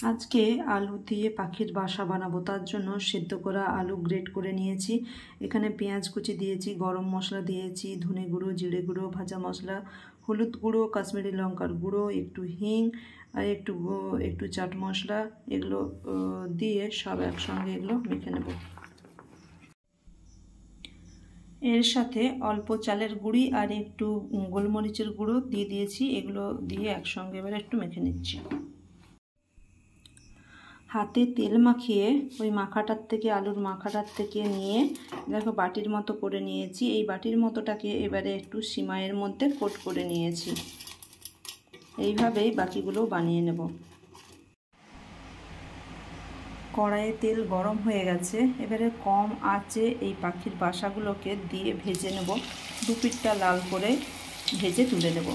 আজকে আলু দিয়ে পাখির বাসা বানাবো। তার জন্য সেদ্ধ করা আলু গ্রেট করে নিয়েছি। এখানে পেঁয়াজ কুচি দিয়েছি, গরম মশলা দিয়েছি, ধনে গুঁড়ো, জিরে গুঁড়ো, ভাজা মশলা, হলুদ গুঁড়ো, কাশ্মীরি লঙ্কার গুঁড়ো, একটু হিং আর একটু চাট মশলা, এগুলো দিয়ে সব একসঙ্গে এগুলো মেখে নেব। এর সাথে অল্প চালের গুঁড়ি আর একটু গোলমরিচের গুঁড়ো দিয়ে দিয়েছি। এগুলো দিয়ে একসঙ্গে এবার একটু মেখে নিচ্ছি। হাতে তেল মাখিয়ে ওই মাখাটার থেকে, আলুর মাখাটার থেকে নিয়ে দেখো বাটির মতো করে নিয়েছি। এই বাটির মতোটাকে এবারে একটু সিমাইয়ের মধ্যে কোট করে নিয়েছি। এইভাবেই বাকিগুলো বানিয়ে নেব। কড়াইয়ে তেল গরম হয়ে গেছে। এবারে কম আঁচে এই পাখির বাসাগুলোকে দিয়ে ভেজে নেব। দু পিঠটা লাল করে ভেজে তুলে নেব।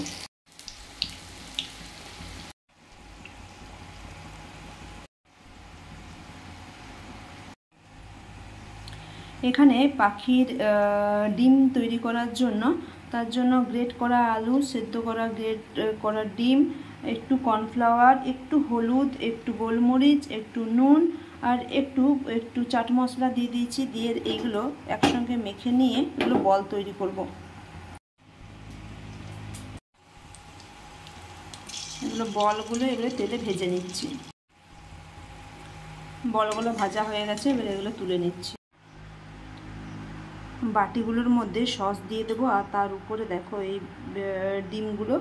এখানে পাখির ডিম তৈরি করার জন্য, তার জন্য গ্রেট করা আলু, সেদ্ধ করা গ্রেট করা ডিম, একটু কর্নফ্লাওয়ার, একটু হলুদ, একটু গোলমরিচ, একটু নুন আর একটু চাট মশলা দিয়ে দিয়েছি। দিয়ে এইগুলো একসঙ্গে মেখে নিয়ে এগুলো বল তৈরি করব। এগুলো বলগুলো এবারে তেলে ভেজে নিচ্ছি। বলগুলো ভাজা হয়ে গেছে, এবারে এগুলো তুলে নিচ্ছি। বাটিগুলোর মধ্যে সস দিয়ে দেবো আর তার উপরে দেখো এই ডিমগুলো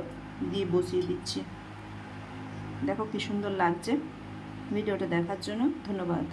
দিয়ে বসিয়ে দিচ্ছি। দেখো কি সুন্দর লাগছে। ভিডিওটা দেখার জন্য ধন্যবাদ।